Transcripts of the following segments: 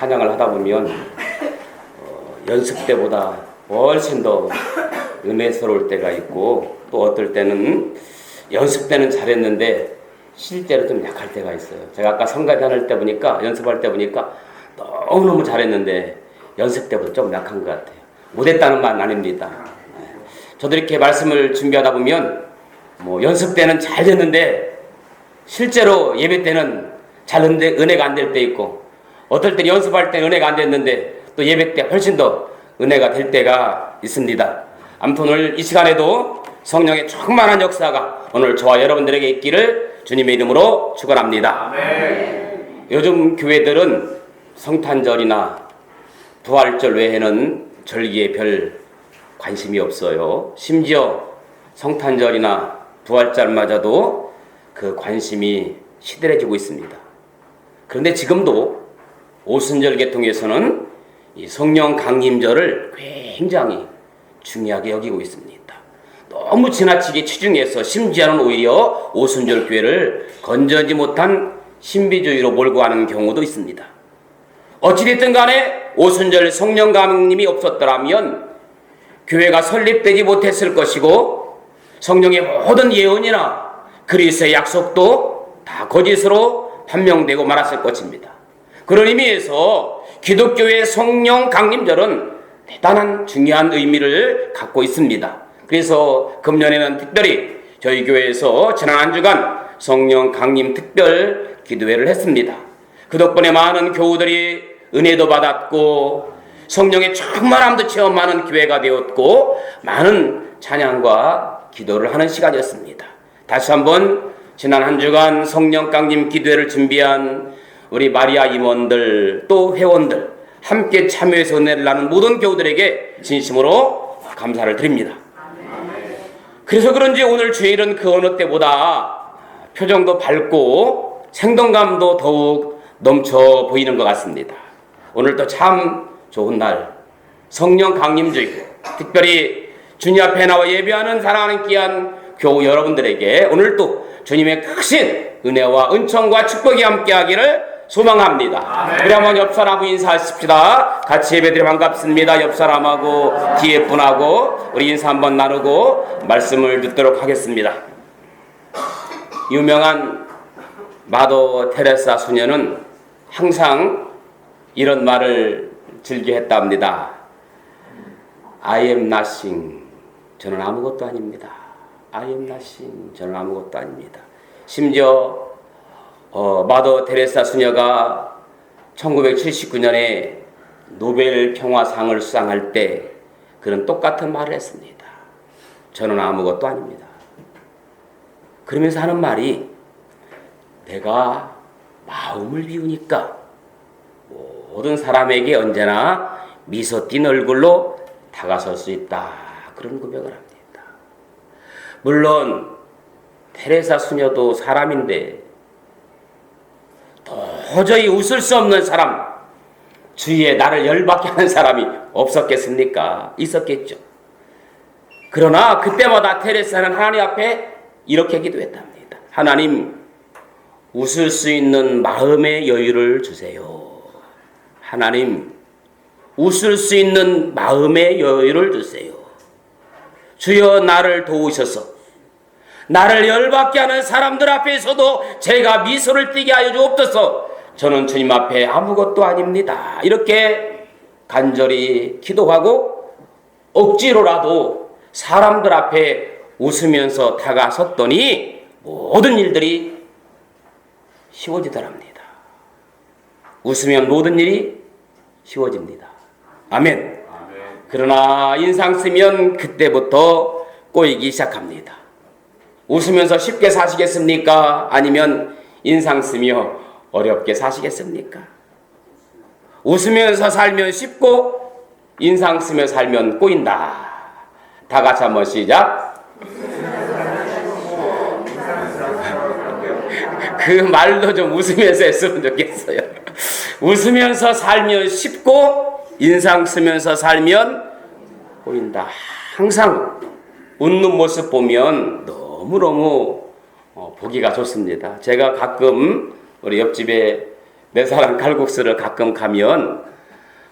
찬양을 하다 보면 연습 때보다 훨씬 더 은혜스러울 때가 있고, 또 어떨 때는 연습 때는 잘했는데 실제로 좀 약할 때가 있어요. 제가 아까 성가대 할 때 보니까, 연습할 때 보니까 너무너무 잘했는데 연습 때보다 좀 약한 것 같아요. 못했다는 말은 아닙니다. 저도 이렇게 말씀을 준비하다 보면 연습 때는 잘 됐는데 실제로 예배 때는 잘 됐는데 은혜가 안 될 때 있고, 어떨 때 연습할 때 은혜가 안 됐는데 또 예배 때 훨씬 더 은혜가 될 때가 있습니다. 아무튼 오늘 이 시간에도 성령의 충만한 역사가 오늘 저와 여러분들에게 있기를 주님의 이름으로 축원합니다. 아멘. 요즘 교회들은 성탄절이나 부활절 외에는 절기에 별 관심이 없어요. 심지어 성탄절이나 부활절마저도 그 관심이 시들해지고 있습니다. 그런데 지금도 오순절 계통에서는 이 성령 강림절을 굉장히 중요하게 여기고 있습니다. 너무 지나치게 치중해서 심지어는 오히려 오순절 교회를 건전지 못한 신비주의로 몰고 가는 경우도 있습니다. 어찌됐든 간에 오순절 성령 강림이 없었더라면 교회가 설립되지 못했을 것이고, 성령의 모든 예언이나 그리스도의 약속도 다 거짓으로 판명되고 말았을 것입니다. 그런 의미에서 기독교의 성령 강림절은 대단한 중요한 의미를 갖고 있습니다. 그래서 금년에는 특별히 저희 교회에서 지난 한 주간 성령 강림 특별 기도회를 했습니다. 그 덕분에 많은 교우들이 은혜도 받았고 성령의 충만함도 체험하는 기회가 되었고, 많은 찬양과 기도를 하는 시간이었습니다. 다시 한번 지난 한 주간 성령 강림 기도회를 준비한 우리 마리아 임원들, 또 회원들, 함께 참여해서 은혜를 나눈 모든 교우들에게 진심으로 감사를 드립니다. 그래서 그런지 오늘 주일은 그 어느 때보다 표정도 밝고 생동감도 더욱 넘쳐 보이는 것 같습니다. 오늘도 참 좋은 날, 성령 강림주일, 특별히 주님 앞에 나와 예배하는 사랑하는 귀한 교우 여러분들에게 오늘도 주님의 크신 은혜와 은총과 축복이 함께하기를 소망합니다. 우리 한번 옆 사람하고 인사하십시다. 같이 예배드려 반갑습니다. 옆 사람하고 뒤에 분하고 우리 인사 한번 나누고 말씀을 듣도록 하겠습니다. 유명한 마더 테레사 수녀는 항상 이런 말을 즐겨 했답니다. I am nothing. 저는 아무것도 아닙니다. I am nothing. 저는 아무것도 아닙니다. 심지어 마더 테레사 수녀가 1979년에 노벨 평화상을 수상할 때 그런 똑같은 말을 했습니다. 저는 아무것도 아닙니다. 그러면서 하는 말이, 내가 마음을 비우니까 모든 사람에게 언제나 미소 띤 얼굴로 다가설 수 있다. 그런 고백을 합니다. 물론 테레사 수녀도 사람인데 도저히 웃을 수 없는 사람, 주위에 나를 열받게 하는 사람이 없었겠습니까? 있었겠죠. 그러나 그때마다 테레사는 하나님 앞에 이렇게 기도했답니다. 하나님, 웃을 수 있는 마음의 여유를 주세요. 하나님, 웃을 수 있는 마음의 여유를 주세요. 주여, 나를 도우셔서 나를 열받게 하는 사람들 앞에서도 제가 미소를 띠게 하여 주옵소서. 저는 주님 앞에 아무것도 아닙니다. 이렇게 간절히 기도하고 억지로라도 사람들 앞에 웃으면서 다가섰더니 모든 일들이 쉬워지더랍니다. 웃으면 모든 일이 쉬워집니다. 아멘. 그러나 인상 쓰면 그때부터 꼬이기 시작합니다. 웃으면서 쉽게 사시겠습니까? 아니면 인상 쓰며 어렵게 사시겠습니까? 웃으면서 살면 쉽고 인상 쓰며 살면 꼬인다. 다 같이 한번 시작. 그 말도 좀 웃으면서 했으면 좋겠어요. 웃으면서 살면 쉽고 인상 쓰면서 살면 꼬인다. 항상 웃는 모습 보면 너무너무 보기가 좋습니다. 제가 가끔 우리 옆집에 내 사랑 칼국수를 가끔 가면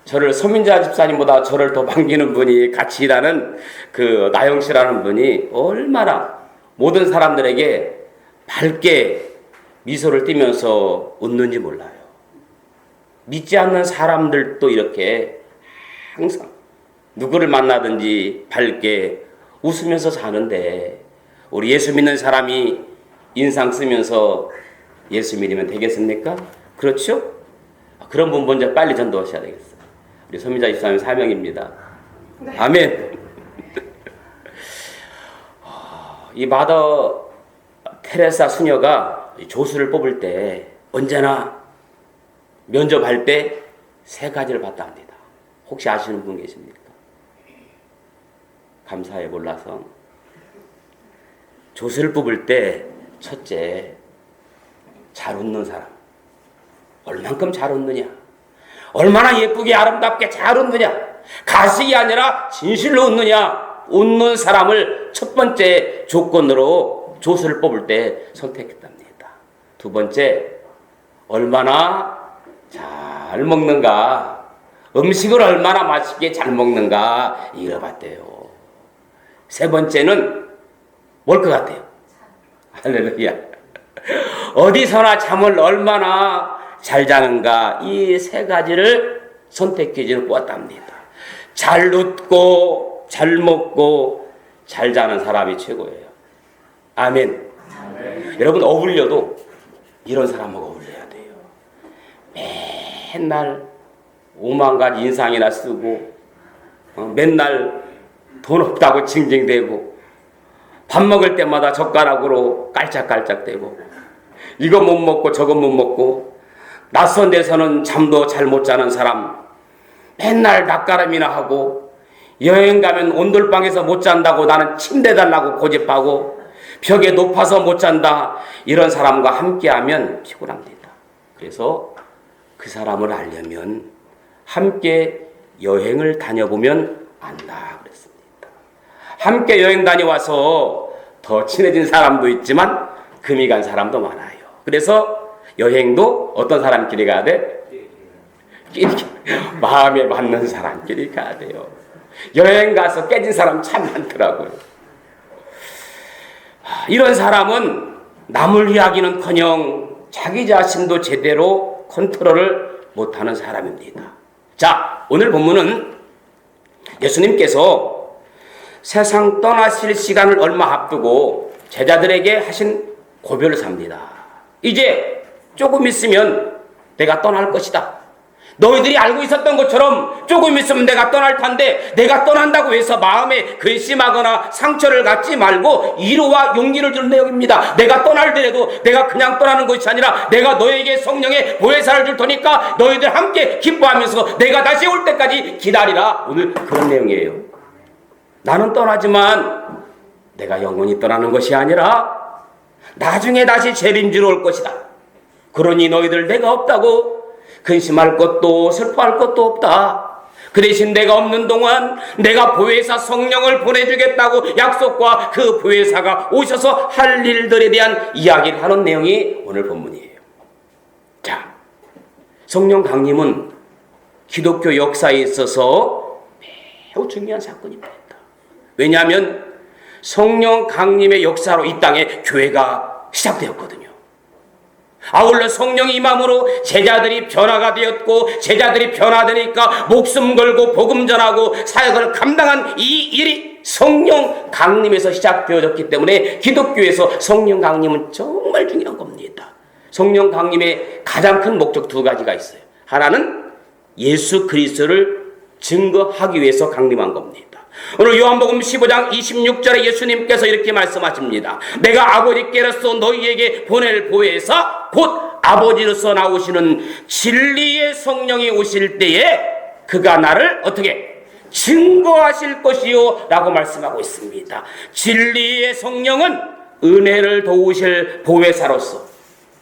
저를 서민자 집사님보다 저를 더 반기는 분이 같이 일하는 그 나영 씨라는 분이 얼마나 모든 사람들에게 밝게 미소를 띠면서 웃는지 몰라요. 믿지 않는 사람들도 이렇게 항상 누구를 만나든지 밝게 웃으면서 사는데 우리 예수 믿는 사람이 인상 쓰면서 예수 믿으면 되겠습니까? 그렇죠? 그런 분 먼저 빨리 전도하셔야 되겠어요. 우리 서민자 집사님 사명입니다. 네. 아멘. 이 마더 테레사 수녀가 조수를 뽑을 때 언제나 면접할 때 3가지를 봤다 합니다. 혹시 아시는 분 계십니까? 감사해 몰라서. 조수를 뽑을 때 첫째, 잘 웃는 사람. 얼만큼 잘 웃느냐. 얼마나 예쁘게 아름답게 잘 웃느냐. 가식이 아니라 진실로 웃느냐. 웃는 사람을 첫 번째 조건으로 조수를 뽑을 때 선택했답니다. 2번째, 얼마나 잘 먹는가. 음식을 얼마나 맛있게 잘 먹는가 이걸 봤대요. 3번째는 뭘 것 같아요? 할렐루야. 어디서나 잠을 얼마나 잘 자는가 이 3가지를 선택해주는 꽂았답니다. 잘 웃고 잘 먹고 잘 자는 사람이 최고예요. 아멘. 여러분 어울려도 이런 사람하고 어울려야 돼요. 맨날 5만 가지 인상이나 쓰고 맨날 돈 없다고 징징대고 밥 먹을 때마다 젓가락으로 깔짝깔짝대고 이거 못 먹고 저거 못 먹고 낯선 데서는 잠도 잘 못 자는 사람 맨날 낯가름이나 하고 여행 가면 온돌방에서 못 잔다고 나는 침대 달라고 고집하고 벽에 높아서 못 잔다 이런 사람과 함께하면 피곤합니다. 그래서 그 사람을 알려면 함께 여행을 다녀보면 안다 그랬습니다. 함께 여행 다녀와서 더 친해진 사람도 있지만 금이 간 사람도 많아요. 그래서 여행도 어떤 사람끼리 가야 돼? 마음에 맞는 사람끼리 가야 돼요. 여행 가서 깨진 사람 참 많더라고요. 이런 사람은 남을 이야기는커녕 자기 자신도 제대로 컨트롤을 못하는 사람입니다. 자, 오늘 본문은 예수님께서 세상 떠나실 시간을 얼마 앞두고 제자들에게 하신 고별을 삽니다. 이제 조금 있으면 내가 떠날 것이다. 너희들이 알고 있었던 것처럼 조금 있으면 내가 떠날 텐데 내가 떠난다고 해서 마음에 근심하거나 상처를 갖지 말고 위로와 용기를 주는 내용입니다. 내가 떠날더라도 내가 그냥 떠나는 것이 아니라 내가 너에게 성령의 보혜사를 줄 테니까 너희들 함께 기뻐하면서 내가 다시 올 때까지 기다리라. 오늘 그런 내용이에요. 나는 떠나지만 내가 영원히 떠나는 것이 아니라 나중에 다시 재림지로 올 것이다. 그러니 너희들 내가 없다고 근심할 것도 슬퍼할 것도 없다. 그 대신 내가 없는 동안 내가 보혜사 성령을 보내주겠다고 약속과 그 보혜사가 오셔서 할 일들에 대한 이야기를 하는 내용이 오늘 본문이에요. 자, 성령 강림은 기독교 역사에 있어서 매우 중요한 사건입니다. 왜냐하면 성령 강림의 역사로 이 땅에 교회가 시작되었거든요. 아울러 성령이 임함으로 제자들이 변화가 되었고 제자들이 변화되니까 목숨 걸고 복음 전하고 사역을 감당한 이 일이 성령 강림에서 시작되어졌기 때문에 기독교에서 성령 강림은 정말 중요한 겁니다. 성령 강림의 가장 큰 목적 2가지가 있어요. 하나는 예수 그리스도를 증거하기 위해서 강림한 겁니다. 오늘 요한복음 15장 26절에 예수님께서 이렇게 말씀하십니다. 내가 아버지께로서 너희에게 보낼 보혜사 곧 아버지로서 나오시는 진리의 성령이 오실 때에 그가 나를 어떻게 증거하실 것이요 라고 말씀하고 있습니다. 진리의 성령은 은혜를 도우실 보혜사로서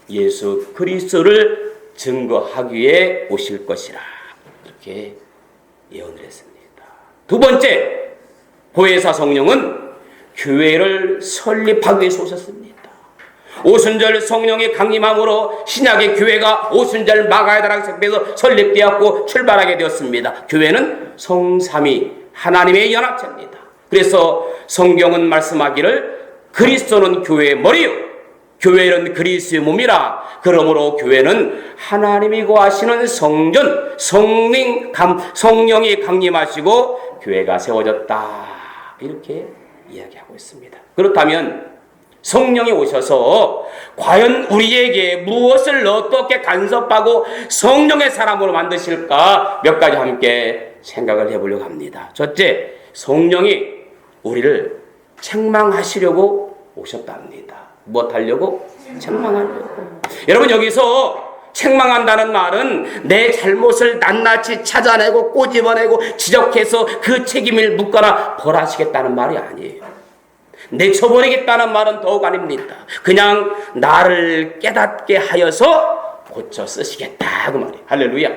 예수 그리스도를 증거하기 위해 오실 것이라 이렇게 예언을 했습니다. 2번째, 보혜사 성령은 교회를 설립하기 위해서 오셨습니다. 오순절 성령의 강림함으로 신약의 교회가 오순절 마가다락 섭에서 설립되었고 출발하게 되었습니다. 교회는 성삼위 하나님의 연합체입니다. 그래서 성경은 말씀하기를 그리스도는 교회의 머리요 교회는 그리스도의 몸이라. 그러므로 교회는 하나님이 거하시는 성전 성령이 강림하시고 교회가 세워졌다. 이렇게 이야기하고 있습니다. 그렇다면 성령이 오셔서 과연 우리에게 무엇을 어떻게 간섭하고 성령의 사람으로 만드실까 몇 가지 함께 생각을 해보려고 합니다. 첫째, 성령이 우리를 책망하시려고 오셨답니다. 무엇 하려고? 책망하려고. 여러분, 여기서 책망한다는 말은 내 잘못을 낱낱이 찾아내고 꼬집어내고 지적해서 그 책임을 묻거나 벌하시겠다는 말이 아니에요. 내쳐버리겠다는 말은 더욱 아닙니다. 그냥 나를 깨닫게 하여서 고쳐 쓰시겠다 그 말이에요. 할렐루야.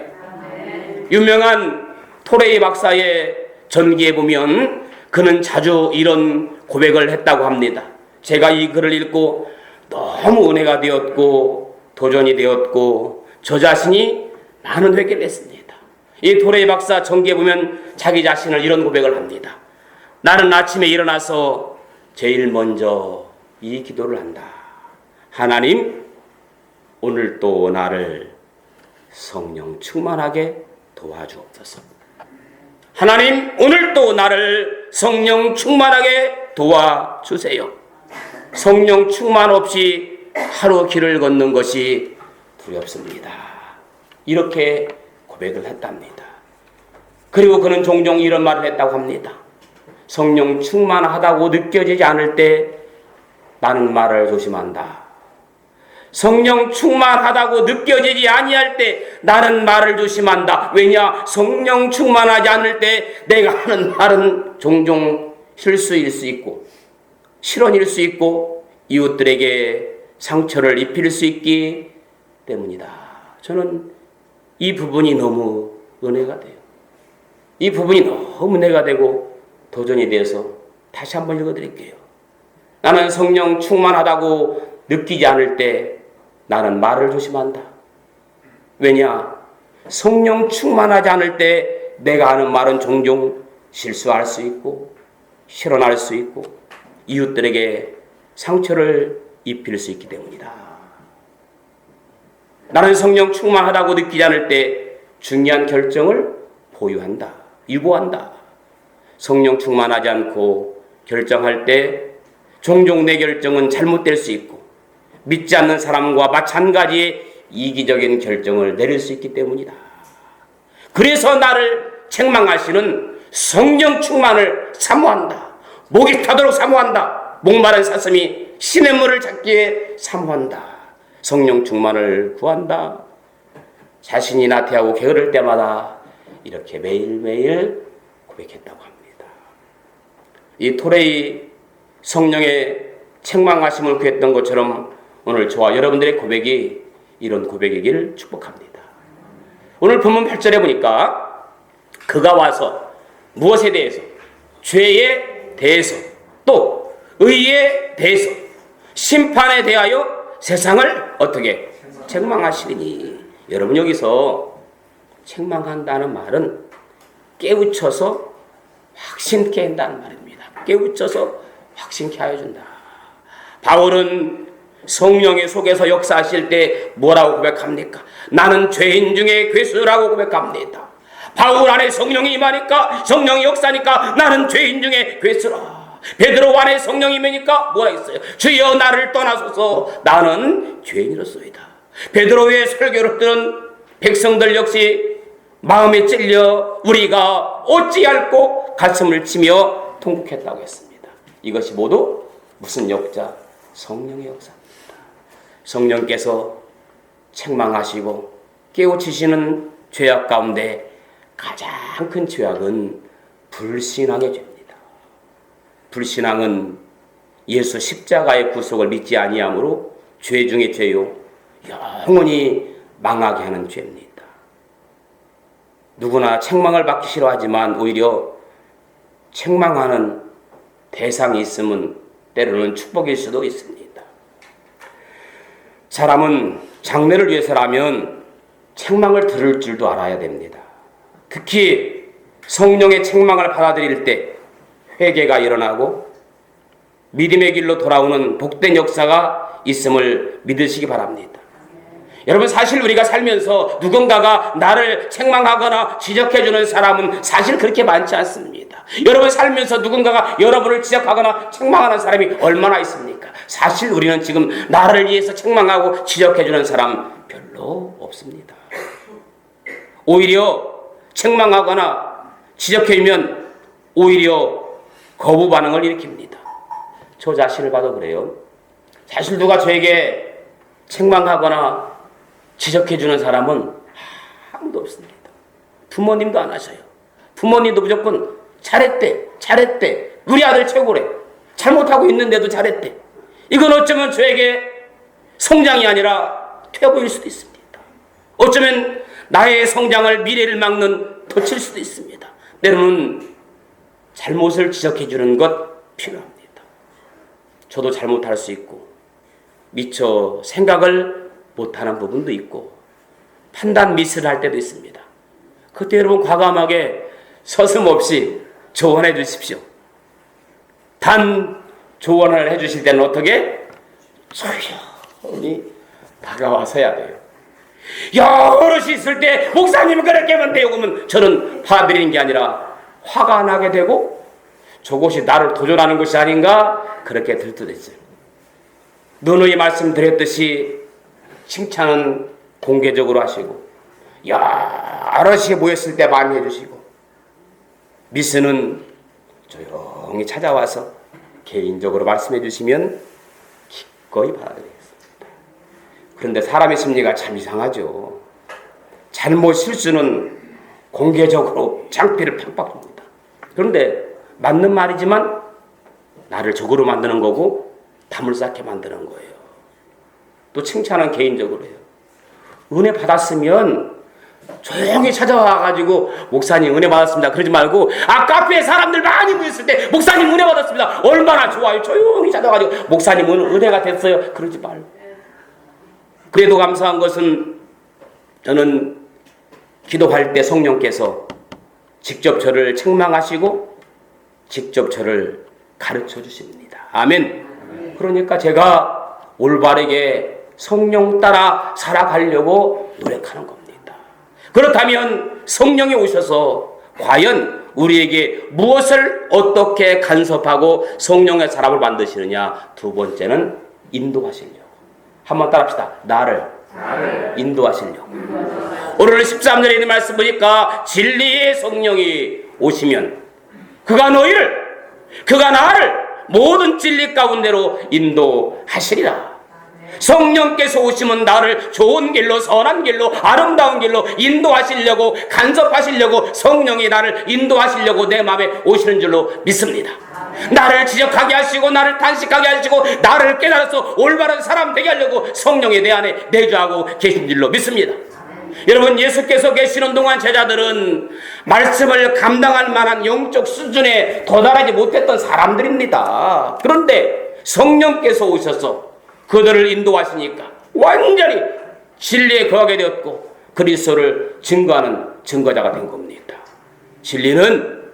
유명한 토레이 박사의 전기에 보면 그는 자주 이런 고백을 했다고 합니다. 제가 이 글을 읽고 너무 은혜가 되었고 도전이 되었고 저 자신이 많은 회개를 했습니다. 이 토레이 박사 전기에 보면 자기 자신을 이런 고백을 합니다. 나는 아침에 일어나서 제일 먼저 이 기도를 한다. 하나님, 오늘 또 나를 성령 충만하게 도와주옵소서. 하나님, 오늘 또 나를 성령 충만하게 도와주세요. 성령 충만 없이 하루 길을 걷는 것이 두렵습니다. 이렇게 고백을 했답니다. 그리고 그는 종종 이런 말을 했다고 합니다. 성령 충만하다고 느껴지지 않을 때 나는 말을 조심한다. 성령 충만하다고 느껴지지 아니할 때 나는 말을 조심한다. 왜냐? 성령 충만하지 않을 때 내가 하는 말은 종종 실수일 수 있고 실언일 수 있고 이웃들에게 상처를 입힐 수 있기 때문이다. 저는 이 부분이 너무 은혜가 돼요. 이 부분이 너무 은혜가 되고 도전이 되어서 다시 한번 읽어드릴게요. 나는 성령 충만하다고 느끼지 않을 때 나는 말을 조심한다. 왜냐? 성령 충만하지 않을 때 내가 하는 말은 종종 실수할 수 있고 실언할 수 있고 이웃들에게 상처를 입힐 수 있기 때문이다. 나는 성령 충만하다고 느끼지 않을 때 중요한 결정을 보유한다. 유보한다. 성령 충만하지 않고 결정할 때 종종 내 결정은 잘못될 수 있고 믿지 않는 사람과 마찬가지의 이기적인 결정을 내릴 수 있기 때문이다. 그래서 나를 책망하시는 성령 충만을 사모한다. 목이 타도록 사모한다. 목마른 사슴이 시냇물을 찾기에 사모한다. 성령 충만을 구한다. 자신이 나태하고 게으를 때마다 이렇게 매일매일 고백했다고 합니다. 이 토레이 성령의 책망하심을 구했던 것처럼 오늘 저와 여러분들의 고백이 이런 고백이기를 축복합니다. 오늘 본문 8절에 보니까 그가 와서 무엇에 대해서? 죄에 대해서 또 의에 대해서 심판에 대하여 세상을 어떻게 책망하시리니. 여러분, 여기서 책망한다는 말은 깨우쳐서 확신케 한다는 말입니다. 깨우쳐서 확신케 하여 준다. 바울은 성령의 속에서 역사하실 때 뭐라고 고백합니까? 나는 죄인 중에 괴수라고 고백합니다. 바울 안에 성령이 임하니까, 성령이 역사니까 나는 죄인 중에 괴수라. 베드로 안에 성령이 임하니까 뭐라 했어요? 주여 나를 떠나소서, 나는 죄인이로소이다. 베드로의 설교를 들은 백성들 역시 마음에 찔려 우리가 어찌할꼬 가슴을 치며 통곡했다고 했습니다. 이것이 모두 무슨 역사? 성령의 역사입니다. 성령께서 책망하시고 깨우치시는 죄악 가운데 가장 큰 죄악은 불신앙의 죄입니다. 불신앙은 예수 십자가의 구속을 믿지 아니함으로 죄 중에 죄요, 영원히 망하게 하는 죄입니다. 누구나 책망을 받기 싫어하지만 오히려 책망하는 대상이 있으면 때로는 축복일 수도 있습니다. 사람은 장래를 위해서라면 책망을 들을 줄도 알아야 됩니다. 특히 성령의 책망을 받아들일 때 회개가 일어나고 믿음의 길로 돌아오는 복된 역사가 있음을 믿으시기 바랍니다. 여러분, 사실 우리가 살면서 누군가가 나를 책망하거나 지적해주는 사람은 사실 그렇게 많지 않습니다. 여러분 살면서 누군가가 여러분을 지적하거나 책망하는 사람이 얼마나 있습니까? 사실 우리는 지금 나를 위해서 책망하고 지적해주는 사람 별로 없습니다. 오히려 책망하거나 지적해주면 오히려 거부 반응을 일으킵니다. 저 자신을 봐도 그래요. 사실 누가 저에게 책망하거나 지적해주는 사람은 아무도 없습니다. 부모님도 안 하셔요. 부모님도 무조건 잘했대. 우리 아들 최고래. 잘못하고 있는데도 잘했대. 이건 어쩌면 저에게 성장이 아니라 퇴보일 수도 있습니다. 어쩌면 나의 성장을, 미래를 막는 덫일 수도 있습니다. 때로는 잘못을 지적해주는 것 필요합니다. 저도 잘못할 수 있고 미처 생각을 못하는 부분도 있고 판단 미스를 할 때도 있습니다. 그때 여러분 과감하게 서슴없이 조언해 주십시오. 단 조언을 해 주실 때는 어떻게? 조용히 다가와서 해야 돼요. 여럿이 있을 때 목사님은 그렇게 하면 돼요. 그러면 저는 받아들이는 게 아니라 화가 나게 되고 저것이 나를 도전하는 것이 아닌가 그렇게 들뜨댔어요. 누누이 말씀드렸듯이 칭찬은 공개적으로 하시고 여럿이 모였을 때 많이 해주시고 미스는 조용히 찾아와서 개인적으로 말씀해 주시면 기꺼이 받아들이겠습니다. 그런데 사람의 심리가 참 이상하죠. 잘못 실수는 공개적으로 창피를 팍팍 줍니다. 그런데 맞는 말이지만 나를 적으로 만드는 거고 담을 쌓게 만드는 거예요. 또 칭찬은 개인적으로 해요. 은혜 받았으면 조용히 찾아와가지고 목사님 은혜 받았습니다 그러지 말고 카페에 사람들 많이 모였을 때 목사님 은혜 받았습니다 얼마나 좋아요. 조용히 찾아와가지고 목사님 은혜가 됐어요 그러지 말고. 그래도 감사한 것은 저는 기도할 때 성령께서 직접 저를 책망하시고 직접 저를 가르쳐 주십니다. 아멘. 그러니까 제가 올바르게 성령 따라 살아가려고 노력하는 겁니다. 그렇다면 성령이 오셔서 과연 우리에게 무엇을 어떻게 간섭하고 성령의 사람을 만드시느냐. 두 번째는 인도하시려고. 한번 따라합시다. 나를 인도하시려고. 오늘 13절에 있는 말씀 보니까 진리의 성령이 오시면 그가 나를 모든 진리 가운데로 인도하시리라. 성령께서 오시면 나를 좋은 길로, 선한 길로, 아름다운 길로 인도하시려고, 간섭하시려고, 성령이 나를 인도하시려고 내 마음에 오시는 줄로 믿습니다. 나를 지적하게 하시고 나를 탄식하게 하시고 나를 깨달아서 올바른 사람 되게 하려고 성령이 내 안에 내주하고 계신 줄로 믿습니다. 여러분, 예수께서 계시는 동안 제자들은 말씀을 감당할 만한 영적 수준에 도달하지 못했던 사람들입니다. 그런데 성령께서 오셔서 그들을 인도하시니까 완전히 진리에 거하게 되었고 그리스도를 증거하는 증거자가 된 겁니다. 진리는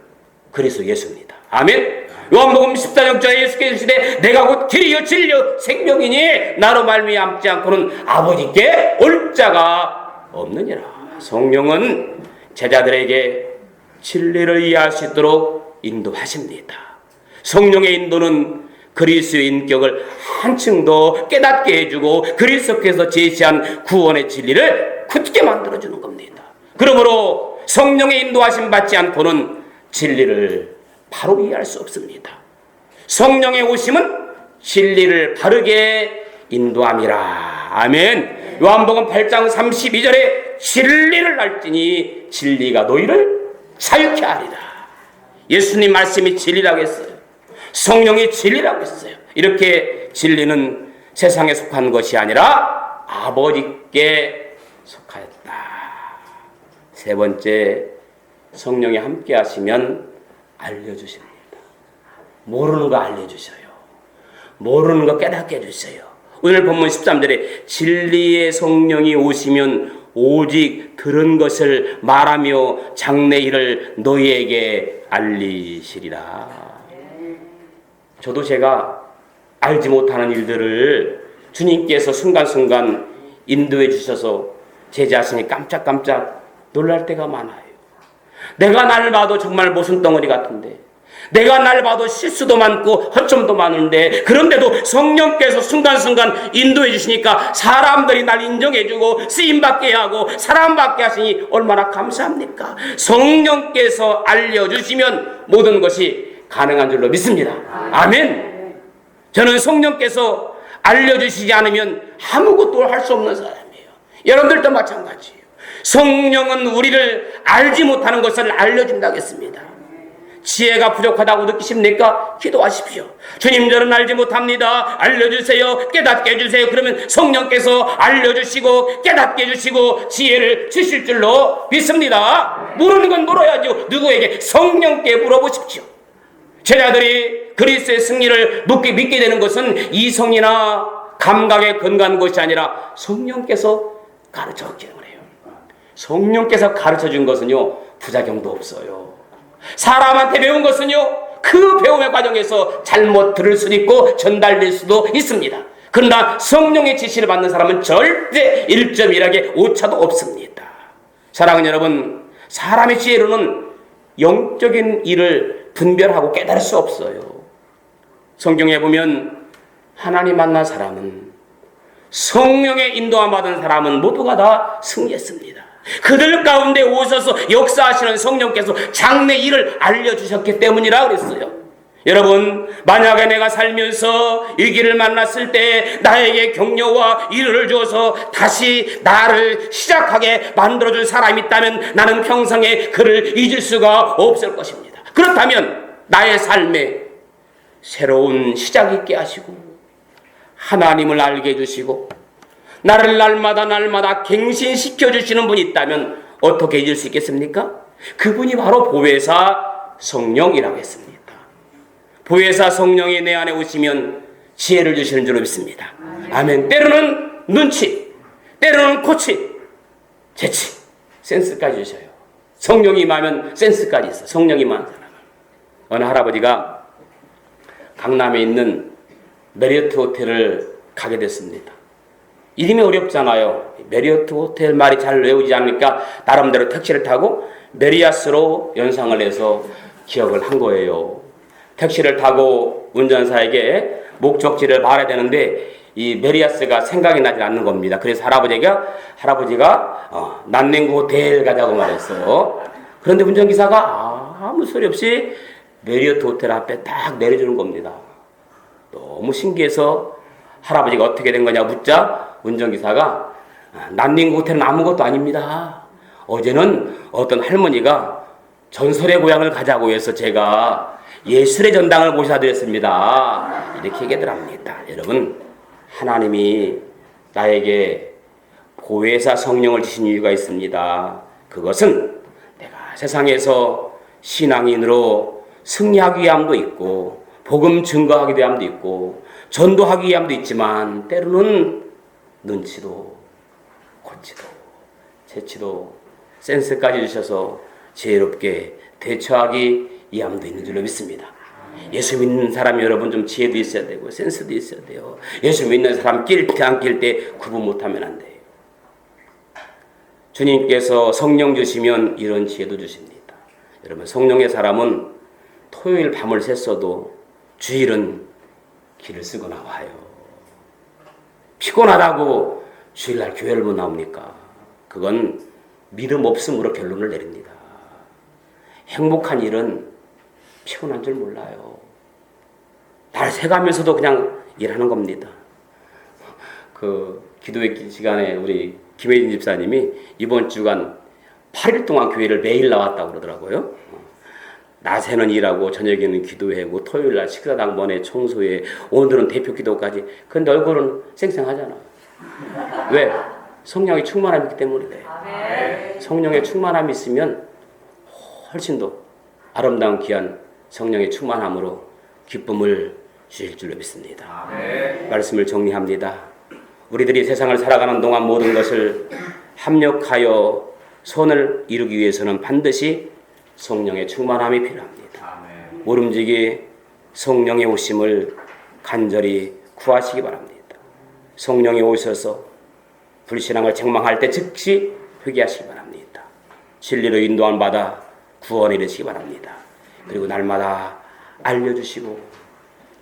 그리스도 예수입니다. 아멘. 요한복음 14장에 예수께서 이르시되 내가 곧 길이요 진리요 생명이니 나로 말미암지 않고는 아버지께 올 자가 없느니라. 성령은 제자들에게 진리를 이해할 수 있도록 인도하십니다. 성령의 인도는 그리스도의 인격을 한층 더 깨닫게 해주고 그리스도께서 제시한 구원의 진리를 굳게 만들어주는 겁니다. 그러므로 성령의 인도하심 받지 않고는 진리를 바로 이해할 수 없습니다. 성령의 오심은 진리를 바르게 인도함이라. 아멘. 요한복음 8장 32절에 진리를 알지니 진리가 너희를 자유케 하리라. 예수님 말씀이 진리라고 했어요. 성령이 진리라고 했어요. 이렇게 진리는 세상에 속한 것이 아니라 아버지께 속하였다. 세 번째, 성령이 함께 하시면 알려주십니다. 모르는 거 알려주셔요. 모르는 거 깨닫게 해주세요. 오늘 본문 13절에 진리의 성령이 오시면 오직 들은 것을 말하며 장래일을 너희에게 알리시리라. 저도 제가 알지 못하는 일들을 주님께서 순간순간 인도해 주셔서 제 자신이 깜짝깜짝 놀랄 때가 많아요. 내가 날 봐도 정말 모순덩어리 같은데, 내가 날 봐도 실수도 많고 허점도 많은데, 그런데도 성령께서 순간순간 인도해 주시니까 사람들이 날 인정해주고 쓰임받게 하고 사랑받게 하시니 얼마나 감사합니까? 성령께서 알려주시면 모든 것이 가능한 줄로 믿습니다. 아멘. 저는 성령께서 알려주시지 않으면 아무것도 할 수 없는 사람이에요. 여러분들도 마찬가지예요. 성령은 우리를 알지 못하는 것을 알려준다고 했습니다. 지혜가 부족하다고 느끼십니까? 기도하십시오. 주님, 저는 알지 못합니다. 알려주세요. 깨닫게 해주세요. 그러면 성령께서 알려주시고 깨닫게 해주시고 지혜를 주실 줄로 믿습니다. 모르는 건 물어야죠. 누구에게? 성령께 물어보십시오. 제자들이 그리스도의 승리를 믿게 되는 것은 이성이나 감각에 근거한 것이 아니라 성령께서 가르쳐주는 거예요. 성령께서 가르쳐준 것은요, 부작용도 없어요. 사람한테 배운 것은요, 그 배움의 과정에서 잘못 들을 수도 있고 전달될 수도 있습니다. 그러나 성령의 지시를 받는 사람은 절대 1.1하게 오차도 없습니다. 사랑하는 여러분, 사람의 지혜로는 영적인 일을 분별하고 깨달을 수 없어요. 성경에 보면 하나님 만난 사람은, 성령의 인도함 받은 사람은 모두가 다 승리했습니다. 그들 가운데 오셔서 역사하시는 성령께서 장래 일을 알려주셨기 때문이라 그랬어요. 여러분, 만약에 내가 살면서 이 길을 만났을 때 나에게 격려와 위로를 주어서 다시 나를 시작하게 만들어줄 사람이 있다면 나는 평생에 그를 잊을 수가 없을 것입니다. 그렇다면 나의 삶에 새로운 시작이 있게 하시고 하나님을 알게 해주시고 나를 날마다 갱신시켜 주시는 분이 있다면 어떻게 잊을 수 있겠습니까? 그분이 바로 보혜사 성령이라고 했습니다. 보혜사 성령이 내 안에 오시면 지혜를 주시는 줄로 믿습니다. 아멘. 때로는 눈치, 때로는 코치, 재치, 센스까지 주셔요. 성령이 임하면 센스까지 있어. 성령이 임한 사람은. 어느 할아버지가 강남에 있는 메리어트 호텔을 가게 됐습니다. 이름이 어렵잖아요. 메리어트 호텔 말이 잘 외우지 않으니까 나름대로 택시를 타고 메리아스로 연상을 해서 기억을 한 거예요. 택시를 타고 운전사에게 목적지를 말해야 되는데 이 메리아스가 생각이 나지 않는 겁니다. 그래서 할아버지가 난닝구 호텔 가자고 말했어요. 그런데 운전기사가 아무 소리 없이 메리어트 호텔 앞에 딱 내려주는 겁니다. 너무 신기해서 할아버지가 어떻게 된 거냐 묻자 운전기사가 난닝구 호텔은 아무것도 아닙니다. 어제는 어떤 할머니가 전설의 고향을 가자고 해서 제가 예술의 전당을 모셔드렸습니다. 이렇게 얘기들 합니다. 여러분, 하나님이 나에게 보혜사 성령을 주신 이유가 있습니다. 그것은 내가 세상에서 신앙인으로 승리하기 위함도 있고 복음 증거하기 위함도 있고 전도하기 위함도 있지만 때로는 눈치도 고치도 재치도 센스까지 주셔서 지혜롭게 대처하기 위함도 있는 줄로 믿습니다. 예수 믿는 사람 여러분 좀 지혜도 있어야 되고 센스도 있어야 돼요. 예수 믿는 사람 낄 때 안 낄 때 구분 못하면 안 돼요. 주님께서 성령 주시면 이런 지혜도 주십니다. 여러분, 성령의 사람은 토요일 밤을 샜어도 주일은 길을 쓰고 나와요. 피곤하다고 주일날 교회를 못 나옵니까? 그건 믿음 없음으로 결론을 내립니다. 행복한 일은 피곤한 줄 몰라요. 날 새가면서도 그냥 일하는 겁니다. 그 기도회 시간에 우리 김혜진 집사님이 이번 주간 8일 동안 교회를 매일 나왔다고 그러더라고요. 낮에는 일하고 저녁에는 기도회고 토요일날 식사당번에 청소회 오늘은 대표 기도까지. 근데 얼굴은 쌩쌩하잖아. 왜? 성령의 충만함이 있기 때문이래. 성령의 충만함이 있으면 훨씬 더 아름다운 귀한 성령의 충만함으로 기쁨을 주실 줄로 믿습니다. 말씀을 정리합니다. 우리들이 세상을 살아가는 동안 모든 것을 합력하여 선을 이루기 위해서는 반드시 성령의 충만함이 필요합니다. 모름지기 성령의 오심을 간절히 구하시기 바랍니다. 성령이 오셔서 불신앙을 책망할 때 즉시 회개하시기 바랍니다. 진리로 인도함 받아 구원에 이르시기 바랍니다. 그리고 날마다 알려주시고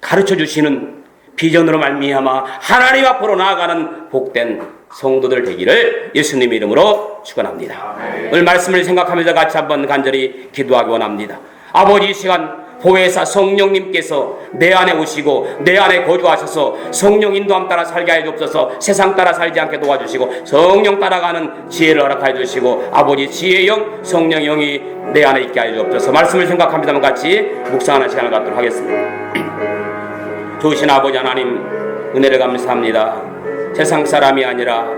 가르쳐주시는 비전으로 말미암아 하나님 앞으로 나아가는 복된 성도들 되기를 예수님의 이름으로 축원합니다. 오늘 말씀을 생각하면서 같이 한번 간절히 기도하기 원합니다. 아버지, 이 시간 보혜사 성령님께서 내 안에 오시고 내 안에 거주하셔서 성령 인도함 따라 살게 하여 주옵소서. 세상 따라 살지 않게 도와주시고 성령 따라가는 지혜를 허락하여 주시고 아버지 지혜의 영, 성령의 영이 내 안에 있게 하여 주옵소서. 말씀을 생각합니다만 같이 묵상하는 시간을 갖도록 하겠습니다. 좋으신 아버지 하나님, 은혜를 감사합니다. 세상 사람이 아니라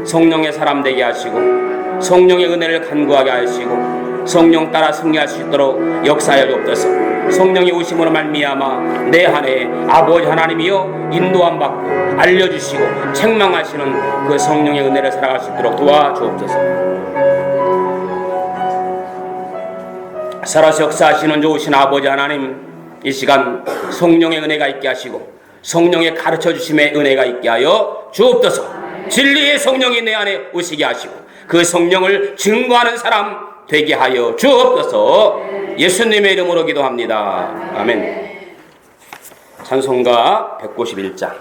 성령의 사람 되게 하시고 성령의 은혜를 간구하게 하시고 성령 따라 승리할 수 있도록 역사하여 주옵소서. 성령이 오심으로 말미암아 내 안에 아버지 하나님이여 인도함 받고 알려주시고 책망하시는 그 성령의 은혜를 살아갈 수 있도록 도와주옵소서. 살아서 역사하시는 좋으신 아버지 하나님, 이 시간 성령의 은혜가 있게 하시고 성령의 가르쳐주심의 은혜가 있게 하여 주옵소서. 진리의 성령이 내 안에 오시게 하시고 그 성령을 증거하는 사람 되게 하여 주옵소서. 예수님의 이름으로 기도합니다. 아멘. 찬송가 151장